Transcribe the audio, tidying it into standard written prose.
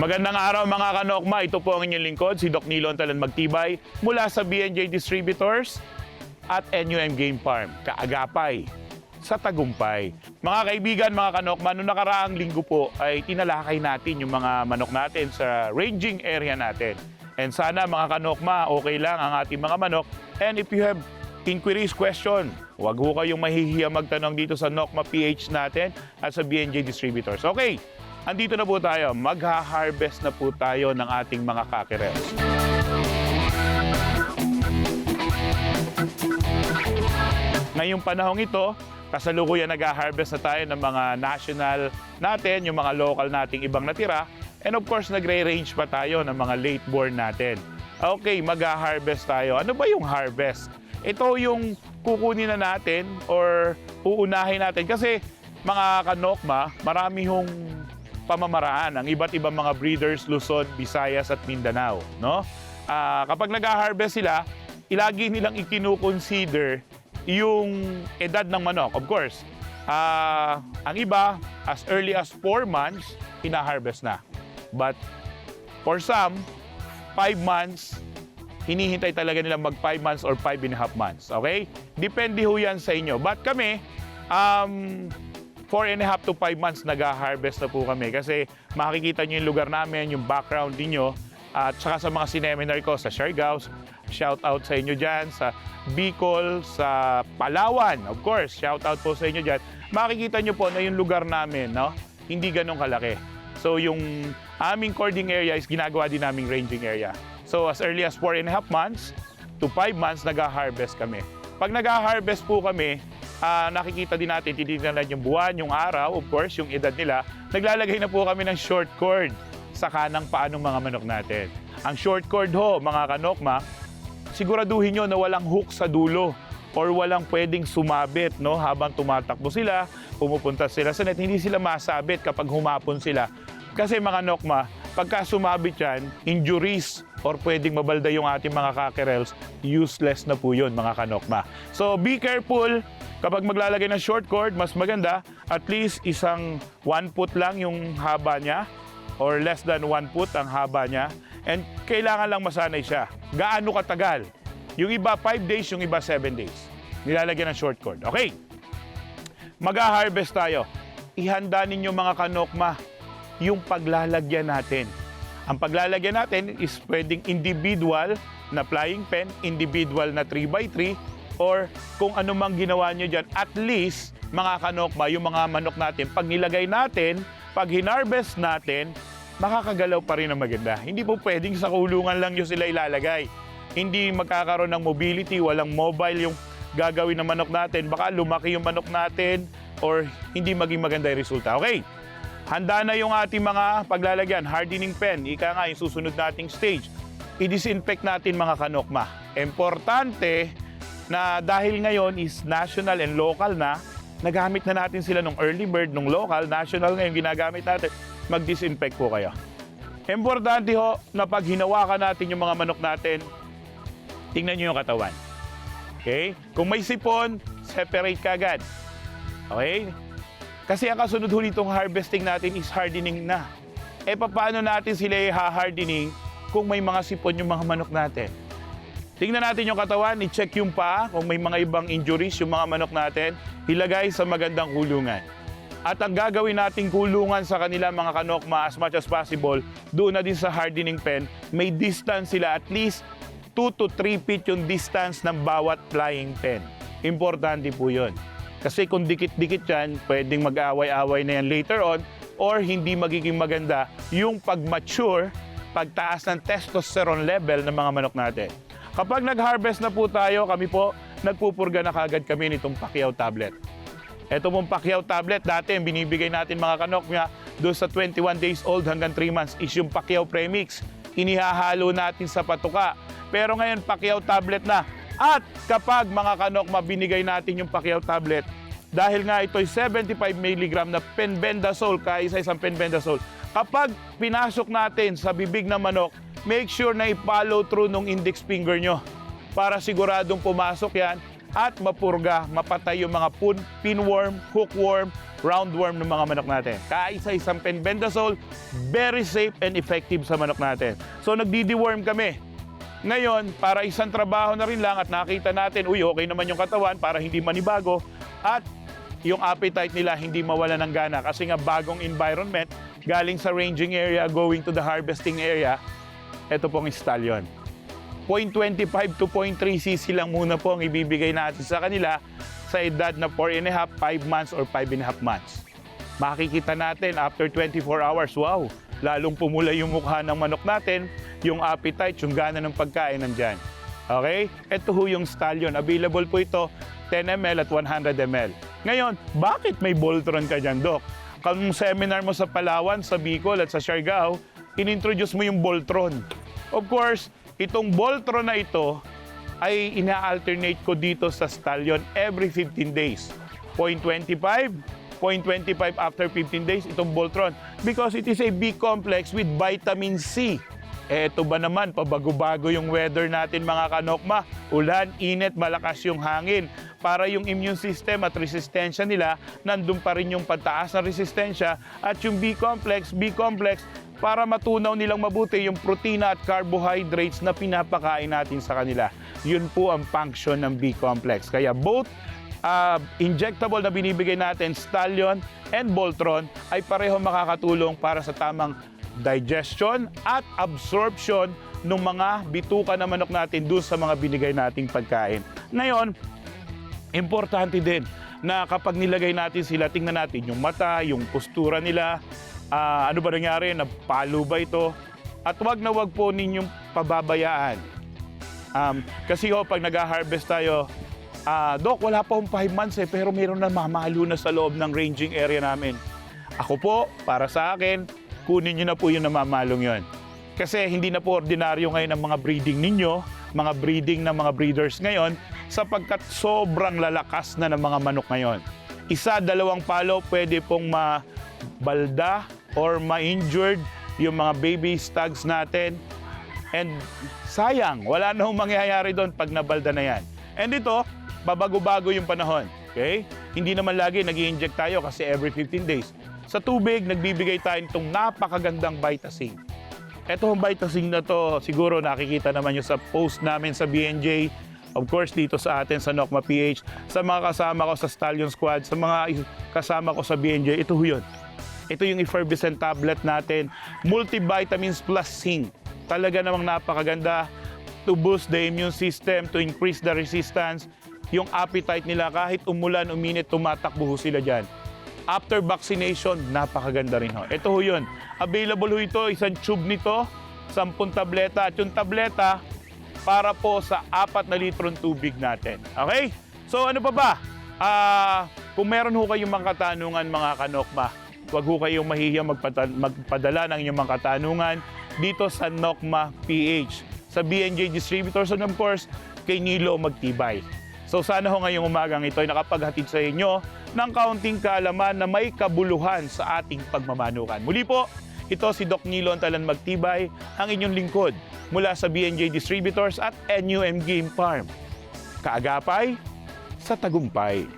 Magandang araw mga kanokma, ito po ang inyong lingkod, si Doc Nilo Talan Magtibay mula sa BNJ Distributors at NUM Game Farm, Kaagapay, sa Tagumpay. Mga kaibigan, mga kanokma, noong nakaraang linggo po ay tinalakay natin yung mga manok natin sa ranging area natin. And sana mga kanokma, okay lang ang ating mga manok. And if you have inquiries, question, huwag ho kayong mahihiya magtanong dito sa Nokma PH natin at sa BNJ Distributors. Okay. Andito na po tayo, magha-harvest na po tayo ng ating mga cockerels. Ngayong panahong ito, kasalukuyan nag-harvest na tayo ng mga national natin, yung mga local nating ibang natira, and of course, nagre-range pa tayo ng mga late born natin. Okay, magha-harvest tayo. Ano ba yung harvest? Ito yung kukunin na natin or uunahin natin kasi mga kanokma, marami hong pamamaraan ang iba't ibang mga breeders, Luzon, Visayas at Mindanao, no? Kapag nag-harvest sila, ilagi nilang ikinukonsider yung edad ng manok. Of course, ang iba, as early as 4 months, ina-harvest na. But for some, 5 months, hinihintay talaga nila mag 5 months or 5.5 months. Okay? Depende ho yan sa inyo. But kami, 4.5 to 5 months nag-harvest na po kami kasi makikita nyo yung lugar namin, yung background niyo at saka sa mga sineminar ko sa Siargao, shout out sa inyo dyan, sa Bicol, sa Palawan, of course, shout out po sa inyo dyan. Makikita nyo po na yung lugar namin, no, hindi ganun kalaki. So yung aming cording area is ginagawa din naming ranging area. So as early as 4.5 months to 5 months nag-harvest kami. Pag nag-harvest po kami, nakikita din natin, titignan yung buwan, yung araw, of course, yung edad nila. Naglalagay na po kami ng short cord sa kanang paanong mga manok natin. Ang short cord ho, mga kanokma, siguraduhin nyo na walang hook sa dulo or walang pwedeng sumabit, no? Habang tumatakbo sila, pumupunta sila sa net, hindi sila masabit kapag humapon sila. Kasi mga nokma, pagka sumabit yan, injuries or pwedeng mabalda yung ating mga cockerels, useless na po yun, mga kanokma. So be careful. Kapag maglalagay ng short cord, mas maganda, at least isang 1 foot lang yung haba niya or less than 1 foot ang haba niya. And kailangan lang masanay siya. Gaano katagal? Yung iba 5 days, yung iba 7 days. Nilalagyan ng short cord. Okay. Mag-harvest tayo. Ihanda ninyo mga kanokma yung paglalagyan natin. Ang paglalagyan natin is pwedeng individual na flying pen, individual na 3x3, or kung ano mang ginawa nyo dyan, at least, mga kanokma, yung mga manok natin, pag nilagay natin, pag hinarvest natin, makakagalaw pa rin na maganda. Hindi po pwedeng sa kulungan lang nyo sila ilalagay. Hindi magkakaroon ng mobility, walang mobile yung gagawin ng manok natin. Baka lumaki yung manok natin or hindi maging maganda yung resulta. Okay, handa na yung ating mga paglalagyan. Hardening pen, ika nga yung susunod nating stage. I-disinfect natin mga kanokma. Importante na dahil ngayon is national and local na, nagamit na natin sila nung early bird, nung local, national ngayon ginagamit natin, mag-disinfect po kayo. Importante ho na pag hinawakan natin yung mga manok natin, tingnan nyo yung katawan. Okay? Kung may sipon, separate ka agad. Okay? Kasi ang kasunod ho nitong harvesting natin is hardening na. E paano natin sila i-hardening kung may mga sipon yung mga manok natin? Tingnan natin yung katawan, i-check yung paa, kung may mga ibang injuries yung mga manok natin, ilagay sa magandang kulungan. At ang gagawin nating kulungan sa kanila mga kanokma as much as possible, doon na din sa hardening pen, may distance sila, at least 2 to 3 feet yung distance ng bawat flying pen. Importante po yun. Kasi kung dikit-dikit yan, pwedeng mag-away-away na yan later on, or hindi magiging maganda yung pag-mature, pagtaas ng testosterone level ng mga manok natin. Kapag nag-harvest na po tayo, kami po, nagpupurga na kagad kami nitong Pacquiao tablet. Ito pong Pacquiao tablet, dati ang binibigay natin mga kanokma, doon sa 21 days old hanggang 3 months is yung Pacquiao Premix. Inihahalo natin sa patuka. Pero ngayon, Pacquiao tablet na. At kapag mga kanokma, binigay natin yung Pacquiao tablet, dahil nga ito'y 75 mg na penbendazole, kaisa-isang penbendazole, kapag pinasok natin sa bibig ng manok, make sure na i-follow through nung index finger nyo para siguradong pumasok yan at mapurga, mapatay yung mga pinworm, hookworm, roundworm ng mga manok natin. Kaisa-isang penbendazole, very safe and effective sa manok natin. So nagdi-deworm kami. Ngayon, para isang trabaho na rin lang at nakita natin, uy, okay naman yung katawan para hindi manibago at yung appetite nila hindi mawala ng gana kasi nga bagong environment, galing sa ranging area, going to the harvesting area, ito pong stallion. 0.25 to 0.3 cc lang muna po ang ibibigay natin sa kanila sa edad na 4.5, 5 months or 5.5 months. Makikita natin after 24 hours, wow, lalong pumula yung mukha ng manok natin, yung appetite, yung gana ng pagkain nandyan. Okay? Ito ho yung stallion. Available po ito 10 ml at 100 ml. Ngayon, bakit may Voltron ka dyan, Doc? Kung seminar mo sa Palawan, sa Bicol at sa Siargao, inintroduce mo yung Voltron. Of course, itong Voltron na ito ay ina-alternate ko dito sa stallion every 15 days. 0.25 after 15 days, itong Voltron. Because it is a B complex with vitamin C. Eto ba naman, pabago-bago yung weather natin mga kanokma. Ulan, init, malakas yung hangin. Para yung immune system at resistensya nila, nandun pa rin yung pagtaas ng resistensya. At yung B complex, para matunaw nilang mabuti yung protina at carbohydrates na pinapakain natin sa kanila. Yun po ang function ng B complex. Kaya both injectable na binibigay natin, Stallion and Voltron, ay pareho makakatulong para sa tamang digestion at absorption ng mga bituka na manok natin doon sa mga binigay nating pagkain. Ngayon, importante din na kapag nilagay natin sila, tingnan natin yung mata, yung postura nila, ano ba nangyari, napalo ba ito? At wag na wag po ninyong pababayaan. Kasi pag nag-harvest tayo, Doc, wala pa akong 5 months pero meron na mamalo na sa loob ng ranging area namin. Ako po, para sa akin, kunin nyo na po yung namamalong yon. Kasi hindi na po ordinaryo ngayon ang mga breeding ninyo, mga breeding ng mga breeders ngayon, sapagkat sobrang lalakas na ng mga manok ngayon. 1-2 palo pwede pong mabalda or ma-injured yung mga baby stags natin. And sayang, wala na hong mangyayari doon pag nabalda na yan. And ito, babago-bago yung panahon. Okay? Hindi naman lagi nag-i-inject tayo kasi every 15 days. Sa tubig, nagbibigay tayo itong napakagandang Vitacing. Ito ang Vitacing na to, siguro nakikita naman nyo sa post namin sa BNJ, of course dito sa atin sa Nokma PH, sa mga kasama ko sa Stallion Squad, sa mga kasama ko sa BNJ, ito yun. Ito yung effervescent tablet natin, multivitamins plus zinc. Talaga namang napakaganda to boost the immune system, to increase the resistance, yung appetite nila kahit umulan, uminit, tumatakbo ho sila dyan. After vaccination, napakaganda rin ho. Ito ho yun. Available ho ito, isang tube nito, 10 tableta. At yung tableta, para po sa 4 na litrong tubig natin. Okay? So ano pa ba? Kung meron ho kayong mga katanungan, mga kanokma, huwag ho kayong mahihiyang magpadala ng inyong mga katanungan dito sa Nokma PH, sa BNJ Distributors, and of course, kay Nilo Magtibay. So sana ho ngayong umagang ito ay nakapaghatid sa inyo ng kaunting kaalaman na may kabuluhan sa ating pagmamanukan. Muli po, ito si Doc Nilo Antalan Magtibay, ang inyong lingkod mula sa BNJ Distributors at NUM Game Farm. Kaagapay sa tagumpay.